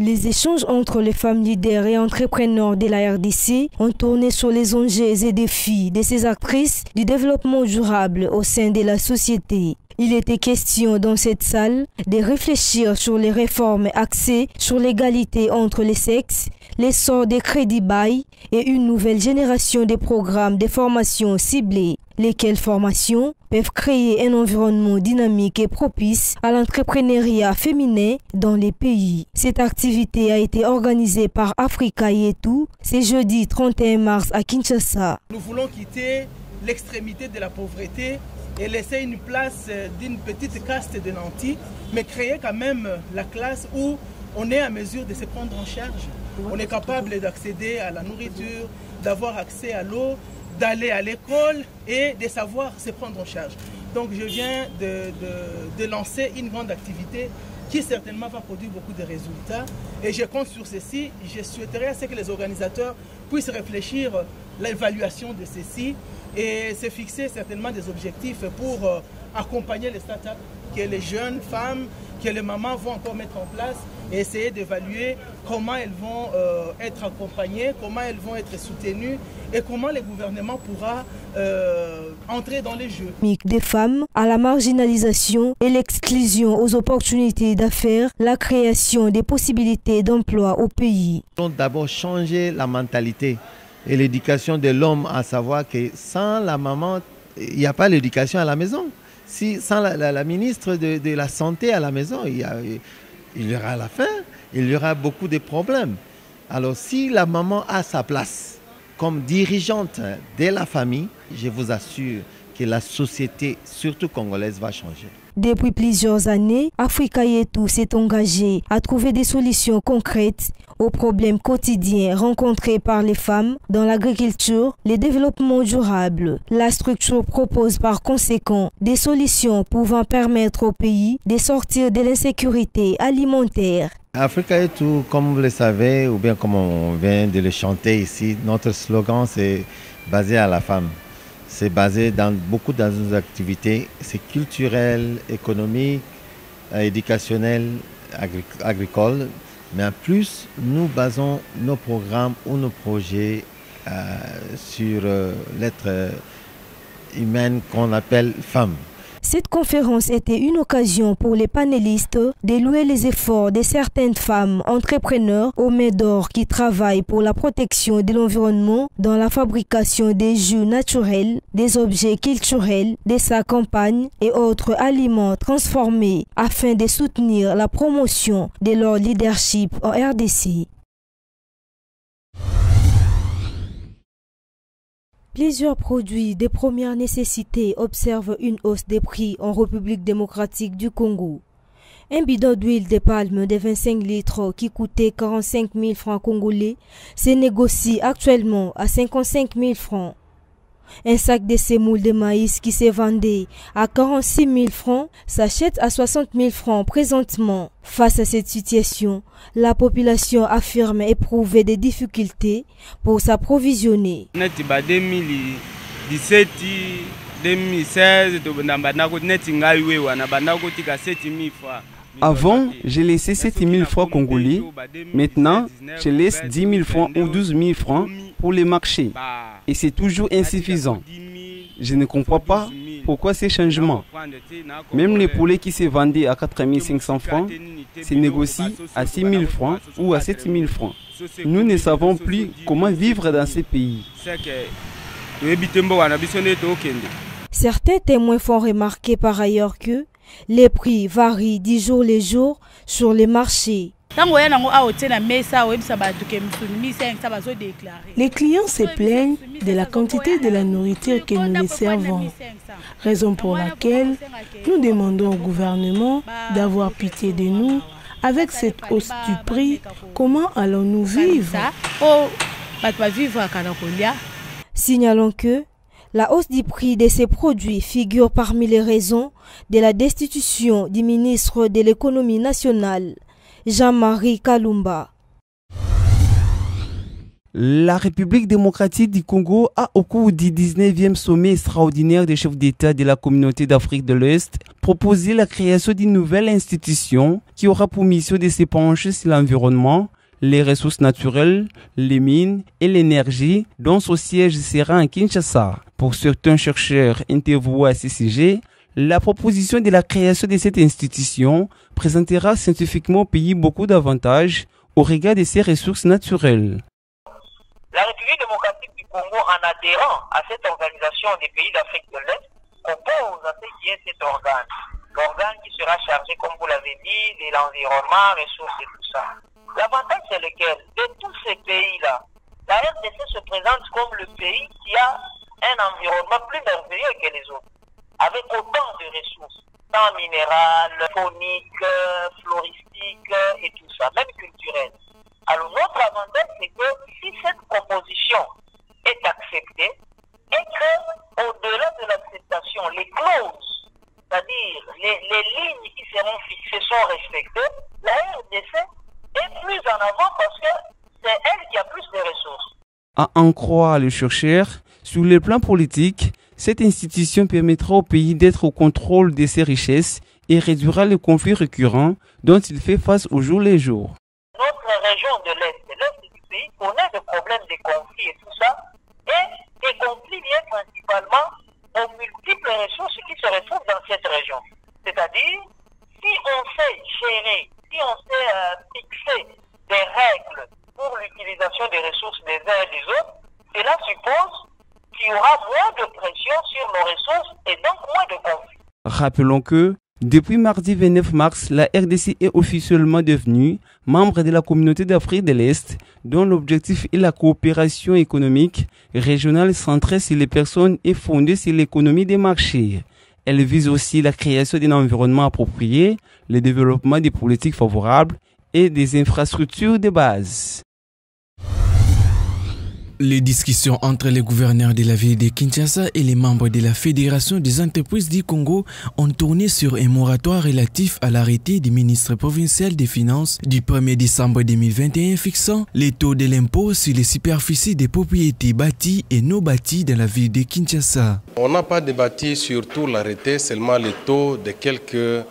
Les échanges entre les femmes leaders et entrepreneurs de la RDC ont tourné sur les enjeux et défis de ces actrices du développement durable au sein de la société. Il était question dans cette salle de réfléchir sur les réformes axées sur l'égalité entre les sexes, l'essor des crédits bail et une nouvelle génération de programmes de formation ciblés, lesquelles formations peuvent créer un environnement dynamique et propice à l'entrepreneuriat féminin dans les pays. Cette activité a été organisée par Africa Yetu ce jeudi 31 mars à Kinshasa. Nous voulons quitter l'extrémité de la pauvreté et laisser une place d'une petite caste de nantis, mais créer quand même la classe où on est à mesure de se prendre en charge. On est capable d'accéder à la nourriture, d'avoir accès à l'eau, d'aller à l'école et de savoir se prendre en charge. Donc je viens de lancer une grande activité qui certainement va produire beaucoup de résultats. Et je compte sur ceci. Je souhaiterais à ce que les organisateurs puissent réfléchir à l'évaluation de ceci et se fixer certainement des objectifs pour accompagner les startups que les jeunes femmes, que les mamans vont encore mettre en place et essayer d'évaluer comment elles vont être accompagnées, comment elles vont être soutenues et comment le gouvernement pourra entrer dans les jeux. Des femmes à la marginalisation et l'exclusion aux opportunités d'affaires, la création des possibilités d'emploi au pays. Nous devons d'abord changer la mentalité et l'éducation de l'homme, à savoir que sans la maman, il n'y a pas l'éducation à la maison. Sans la ministre de la Santé à la maison, il y aura la faim, il y aura beaucoup de problèmes. Alors si la maman a sa place comme dirigeante de la famille, je vous assure que la société, surtout congolaise, va changer. Depuis plusieurs années, Africa Yetu s'est engagé à trouver des solutions concrètes aux problèmes quotidiens rencontrés par les femmes dans l'agriculture, le développement durable. La structure propose par conséquent des solutions pouvant permettre au pays de sortir de l'insécurité alimentaire. Africa Yetu, comme vous le savez, ou bien comme on vient de le chanter ici, notre slogan c'est basé à la femme. C'est basé dans beaucoup de nos activités, c'est culturel, économique, éducationnel, agricole. Mais en plus, nous basons nos programmes ou nos projets sur l'être humaine qu'on appelle femme. Cette conférence était une occasion pour les panélistes de louer les efforts de certaines femmes entrepreneurs aux mains d'or qui travaillent pour la protection de l'environnement dans la fabrication des jus naturels, des objets culturels, des sacs campagne et autres aliments transformés afin de soutenir la promotion de leur leadership en RDC. Plusieurs produits de première nécessité observent une hausse des prix en République démocratique du Congo. Un bidon d'huile de palme de 25 litres qui coûtait 45 000 francs congolais se négocie actuellement à 55 000 francs. Un sac de semoule de maïs qui se vendait à 46 000 francs s'achète à 60 000 francs présentement. Face à cette situation, la population affirme éprouver des difficultés pour s'approvisionner. 2017, 2016, avant, je laissais 7 000 francs congolais. Maintenant, je laisse 10 000 francs ou 12 000 francs pour les marchés. Et c'est toujours insuffisant. Je ne comprends pas pourquoi ces changements. Même les poulets qui se vendaient à 4 500 francs se négocient à 6 000 francs ou à 7 000 francs. Nous ne savons plus comment vivre dans ces pays. Certains témoins font remarquer par ailleurs que les prix varient du jour le jour sur les marchés. Les clients se plaignent de la quantité de la nourriture que nous les servons, raison pour laquelle nous demandons au gouvernement d'avoir pitié de nous. Avec cette hausse du prix, comment allons-nous vivre? Signalons que la hausse du prix de ces produits figure parmi les raisons de la destitution du ministre de l'économie nationale, Jean-Marie Kalumba. La République démocratique du Congo a, au cours du 19e sommet extraordinaire des chefs d'État de la communauté d'Afrique de l'Ouest, proposé la création d'une nouvelle institution qui aura pour mission de se pencher sur l'environnement, les ressources naturelles, les mines et l'énergie, dont son siège sera à Kinshasa. Pour certains chercheurs interviewés à ce sujet, la proposition de la création de cette institution présentera scientifiquement au pays beaucoup d'avantages au regard de ses ressources naturelles. La République démocratique du Congo, en adhérant à cette organisation des pays d'Afrique de l'Est, propose à ce qu'il y ait cet organe. L'organe qui sera chargé, comme vous l'avez dit, de l'environnement, ressources et tout ça. L'avantage, c'est lequel? De tous ces pays-là, la RDC se présente comme le pays qui a un environnement plus merveilleux que les autres, avec autant de ressources, tant minérales, fauniques, floristiques et tout ça, même culturelles. Alors notre avantage, c'est que si cette proposition est acceptée et qu'au-delà de l'acceptation, les clauses, c'est-à-dire les lignes qui seront fixées sont respectées, la RDC est plus en avant parce que c'est elle qui a plus de ressources. À en croire les chercheurs, sur le plan politique, cette institution permettra au pays d'être au contrôle de ses richesses et réduira les conflits récurrents dont il fait face au jour le jour. Notre région de l'Est du pays connaît des problèmes de conflits et tout ça, et les conflits viennent principalement aux multiples ressources qui se retrouvent dans cette région. C'est-à-dire, si on sait gérer, si on sait fixer des règles pour l'utilisation des ressources des uns et des autres, cela suppose qu'il y aura moins de pression sur nos ressources et donc moins de conflits. Rappelons que depuis mardi 29 mars, la RDC est officiellement devenue membre de la communauté d'Afrique de l'Est, dont l'objectif est la coopération économique régionale centrée sur les personnes et fondée sur l'économie des marchés. Elle vise aussi la création d'un environnement approprié, le développement des politiques favorables et des infrastructures de base. Les discussions entre les gouverneurs de la ville de Kinshasa et les membres de la Fédération des entreprises du Congo ont tourné sur un moratoire relatif à l'arrêté du ministre provincial des Finances du 1er décembre 2021 fixant les taux de l'impôt sur les superficies des propriétés bâties et non bâties dans la ville de Kinshasa. On n'a pas débattu sur tout l'arrêté, seulement les taux de quelques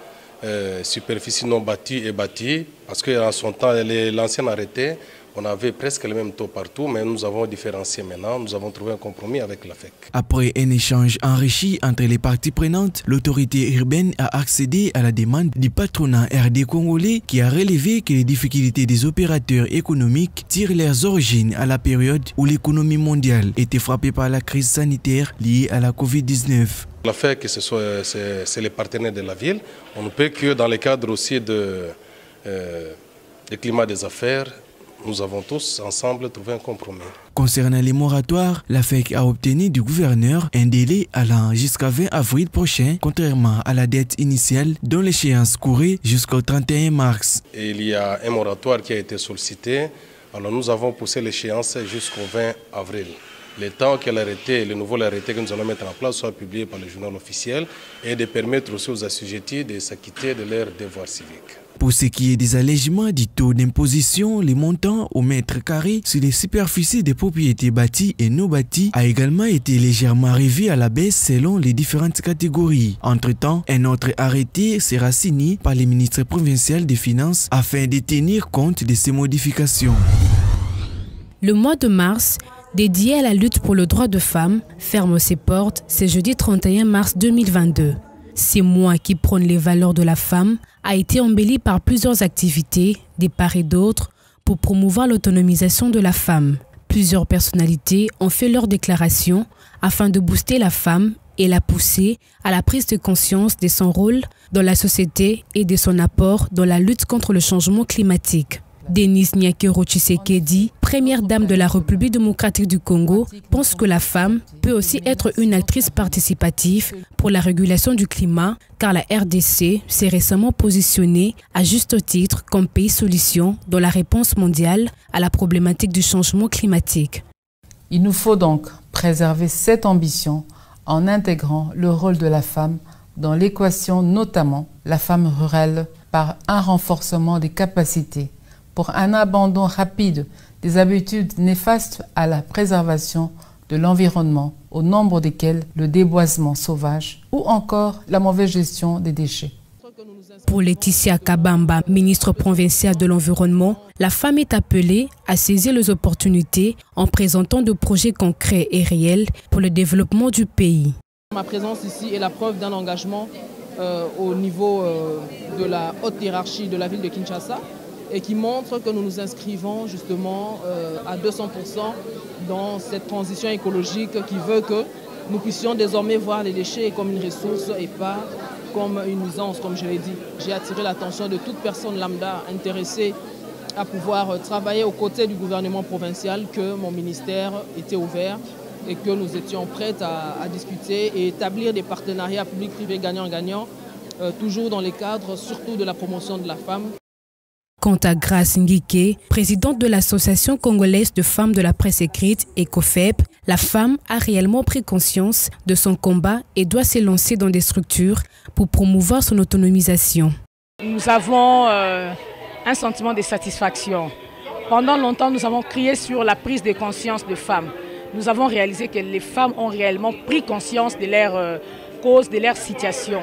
superficies non bâties et bâties, parce qu'en son temps, l'ancien arrêté, on avait presque le même taux partout, mais nous avons différencié maintenant. Nous avons trouvé un compromis avec la FEC. Après un échange enrichi entre les parties prenantes, l'autorité urbaine a accédé à la demande du patronat RD congolais qui a relevé que les difficultés des opérateurs économiques tirent leurs origines à la période où l'économie mondiale était frappée par la crise sanitaire liée à la Covid-19. La FEC, c'est les partenaires de la ville. On ne peut que dans le cadre aussi du climat des affaires, nous avons tous ensemble trouvé un compromis. Concernant les moratoires, la FEC a obtenu du gouverneur un délai allant jusqu'à 20 avril prochain, contrairement à la date initiale dont l'échéance courait jusqu'au 31 mars. Et il y a un moratoire qui a été sollicité, alors nous avons poussé l'échéance jusqu'au 20 avril. Le temps que l'arrêté, le nouveau arrêté que nous allons mettre en place soit publié par le journal officiel et de permettre aussi aux assujettis de s'acquitter de leurs devoirs civiques. Pour ce qui est des allègements du taux d'imposition, les montants au mètre carré sur les superficies des propriétés bâties et non bâties a également été légèrement revu à la baisse selon les différentes catégories. Entre-temps, un autre arrêté sera signé par le ministre provincial des Finances afin de tenir compte de ces modifications. Le mois de mars, dédié à la lutte pour le droit de femmes, ferme ses portes ce jeudi 31 mars 2022. Ce mois qui prône les valeurs de la femme a été embelli par plusieurs activités, de part et d'autre, pour promouvoir l'autonomisation de la femme. Plusieurs personnalités ont fait leur déclaration afin de booster la femme et la pousser à la prise de conscience de son rôle dans la société et de son apport dans la lutte contre le changement climatique. Denise Nyakero Tshisekedi, première dame de la République démocratique du Congo, pense que la femme peut aussi être une actrice participative pour la régulation du climat, car la RDC s'est récemment positionnée à juste titre comme pays solution dans la réponse mondiale à la problématique du changement climatique. Il nous faut donc préserver cette ambition en intégrant le rôle de la femme dans l'équation, notamment la femme rurale, par un renforcement des capacités, pour un abandon rapide des habitudes néfastes à la préservation de l'environnement, au nombre desquels le déboisement sauvage ou encore la mauvaise gestion des déchets. Pour Laetitia Kabamba, ministre provinciale de l'Environnement, la femme est appelée à saisir les opportunités en présentant des projets concrets et réels pour le développement du pays. Ma présence ici est la preuve d'un engagement au niveau de la haute hiérarchie de la ville de Kinshasa et qui montre que nous nous inscrivons justement à 200% dans cette transition écologique qui veut que nous puissions désormais voir les déchets comme une ressource et pas comme une nuisance, comme je l'ai dit. J'ai attiré l'attention de toute personne lambda intéressée à pouvoir travailler aux côtés du gouvernement provincial, que mon ministère était ouvert et que nous étions prêts à discuter et établir des partenariats publics-privés gagnant-gagnant, toujours dans les cadres surtout de la promotion de la femme. Quant à Grace Ngike, présidente de l'Association congolaise de femmes de la presse écrite, ECOFEP, la femme a réellement pris conscience de son combat et doit s'élancer dans des structures pour promouvoir son autonomisation. Nous avons un sentiment de satisfaction. Pendant longtemps, nous avons crié sur la prise de conscience des femmes. Nous avons réalisé que les femmes ont réellement pris conscience de leur cause, de leur situation.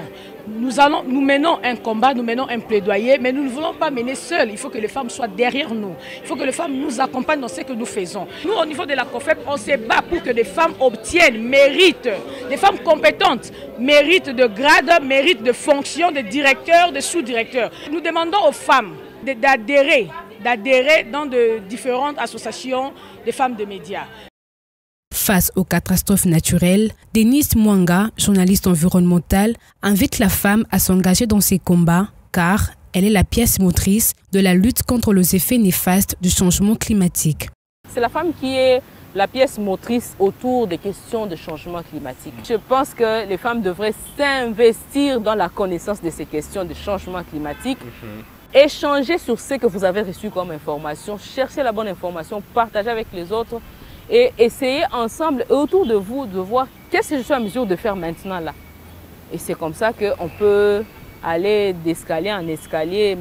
Nous menons un combat, nous menons un plaidoyer, mais nous ne voulons pas mener seuls. Il faut que les femmes soient derrière nous. Il faut que les femmes nous accompagnent dans ce que nous faisons. Nous, au niveau de la COFEP, on se bat pour que les femmes obtiennent, méritent, des femmes compétentes, méritent de grade, méritent de fonction, de directeur, de sous-directeur. Nous demandons aux femmes d'adhérer dans de différentes associations de femmes de médias. Face aux catastrophes naturelles, Denise Mwanga, journaliste environnementale, invite la femme à s'engager dans ces combats car elle est la pièce motrice de la lutte contre les effets néfastes du changement climatique. C'est la femme qui est la pièce motrice autour des questions de changement climatique. Je pense que les femmes devraient s'investir dans la connaissance de ces questions de changement climatique. Échanger sur ce que vous avez reçu comme information, chercher la bonne information, partager avec les autres et essayer ensemble autour de vous de voir qu'est-ce que je suis en mesure de faire maintenant là. Et c'est comme ça qu'on peut aller d'escalier en escalier.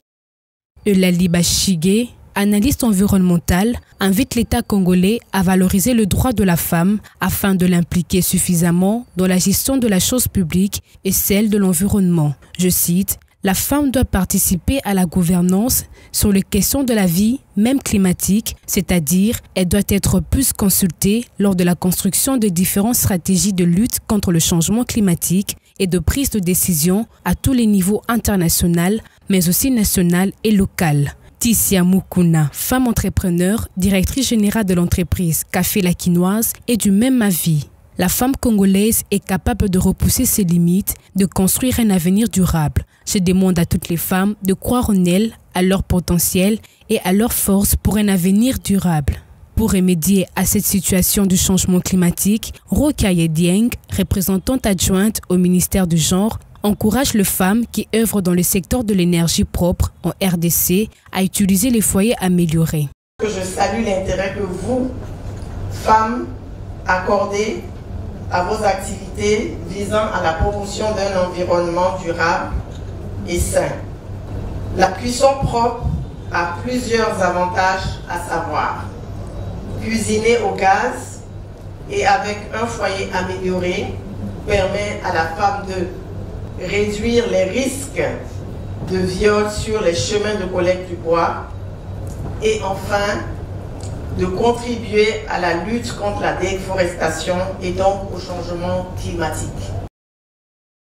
Eulalie Bashige, analyste environnementale, invite l'État congolais à valoriser le droit de la femme afin de l'impliquer suffisamment dans la gestion de la chose publique et celle de l'environnement. Je cite: la femme doit participer à la gouvernance sur les questions de la vie, même climatique, c'est-à-dire elle doit être plus consultée lors de la construction de différentes stratégies de lutte contre le changement climatique et de prise de décision à tous les niveaux internationaux, mais aussi national et local. Tissia Mukuna, femme entrepreneur, directrice générale de l'entreprise Café La Quinoise, est du même avis. La femme congolaise est capable de repousser ses limites, de construire un avenir durable. Je demande à toutes les femmes de croire en elles, à leur potentiel et à leur force pour un avenir durable. Pour remédier à cette situation du changement climatique, Rokaye Dieng, représentante adjointe au ministère du Genre, encourage les femmes qui œuvrent dans le secteur de l'énergie propre en RDC à utiliser les foyers améliorés. Je salue l'intérêt que vous, femmes, accordez à vos activités visant à la promotion d'un environnement durable et sain. La cuisson propre a plusieurs avantages à savoir: cuisiner au gaz et avec un foyer amélioré permet à la femme de réduire les risques de viol sur les chemins de collecte du bois et enfin de contribuer à la lutte contre la déforestation et donc au changement climatique.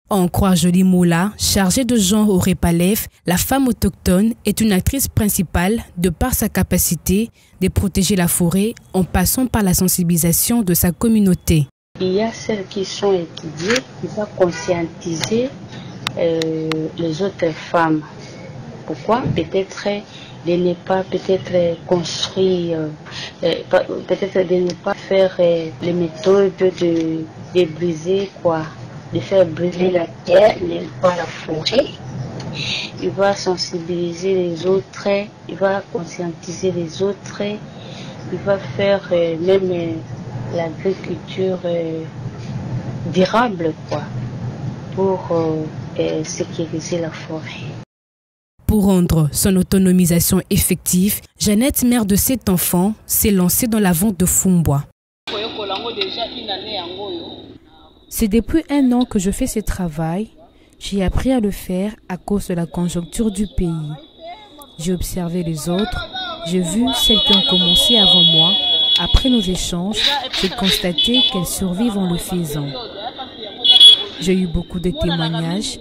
En croire Jolie Moula, chargée de genre au Repalef, la femme autochtone est une actrice principale de par sa capacité de protéger la forêt en passant par la sensibilisation de sa communauté. Il y a celles qui sont étudiées, qui vont conscientiser les autres femmes. Pourquoi? Peut-être de ne pas construire, peut-être de ne pas faire les méthodes de briser quoi. De faire brûler la terre, pas la forêt. Il va sensibiliser les autres, il va conscientiser les autres, il va faire même l'agriculture durable quoi, pour sécuriser la forêt. Pour rendre son autonomisation effective, Jeannette, mère de 7 enfants, s'est lancée dans la vente de fumbois. C'est depuis 1 an que je fais ce travail. J'ai appris à le faire à cause de la conjoncture du pays. J'ai observé les autres, j'ai vu celles qui ont commencé avant moi. Après nos échanges, j'ai constaté qu'elles survivent en le faisant. J'ai eu beaucoup de témoignages.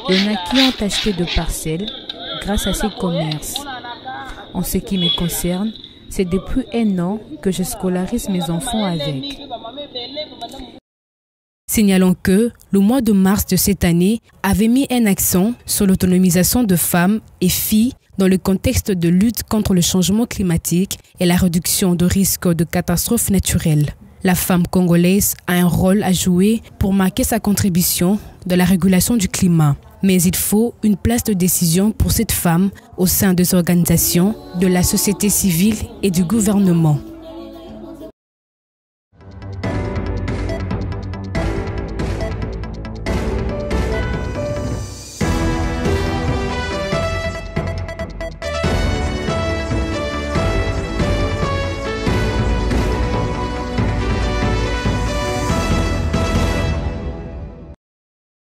Il y en a qui ont acheté de parcelles grâce à ces commerces. En ce qui me concerne, c'est depuis 1 an que je scolarise mes enfants avec. Signalons que le mois de mars de cette année avait mis un accent sur l'autonomisation de femmes et filles dans le contexte de lutte contre le changement climatique et la réduction de risques de catastrophes naturelles. La femme congolaise a un rôle à jouer pour marquer sa contribution dans la régulation du climat. Mais il faut une place de décision pour cette femme au sein des organisations, de la société civile et du gouvernement.